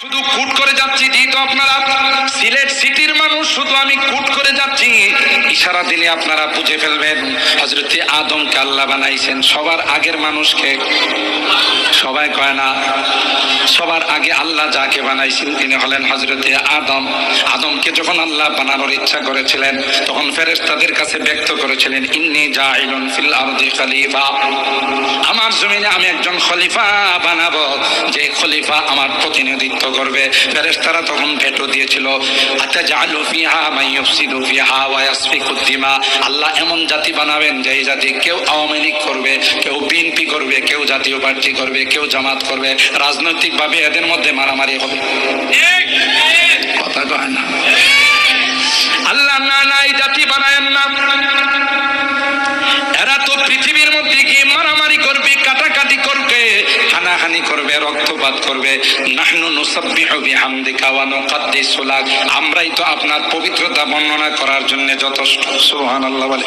শুধু কুট করে যাচ্ছি, যেহেতু আপনারা সিলেট সিটির মানুষ, শুধু আমি কুট করে যাচ্ছি, ইশারা দিলে আপনারা বুঝে ফেলবেন। হযরতে আদমকে আল্লাহ বানাইছেন, সবার আগের মানুষকে সবাই কয় না, সবার আগে আল্লাহ যাকে বানাইছেন তিনি হলেন হযরতে আদম। আদমকে যখন আল্লাহ বানানোর ইচ্ছা করেছিলেন, তখন ফেরেশতাদের কাছে ব্যক্ত করেছিলেন, ইন্নী জাইলুন ফিল আরদি খলিফা, আমার জমিনে আমি একজন খলিফা বানাবো, যে খলিফা আমার প্রতিনিধিত্ব করবে। ফেরেশতারা তখন ভেটো দিয়েছিল, আতাজালু ফিহা মান ইউফসিদু ফিহা ওয়া ইয়াসফিকুদ দিমা, আল্লাহ এমন জাতি বানাবেন যে এই জাতি কেউ আওয়ামী লীগ করবে, কেউ বিএনপি করবে, কেউ জাতীয় পার্টি করবে, কেউ জামাত করবে, রাজনৈতিক ভাবে এদের মধ্যে মারামারি হবে। কথা কয় না? আল্লাহ না না, এই জাতি বানায়েন না, এরা তো পৃথিবীর মধ্যে গিয়ে মারামারি করবে, কাটাকাটি করবে, হানাহানি করবে, রক্তপাত করবে। নাহনু নুসাব্বিহু বিহামদিকা ওয়া নুকাদ্দিসু লাক, আমরাই তো আপনার পবিত্রতা বর্ণনা করার জন্য যথেষ্ট। সুবহানাল্লাহ বলে।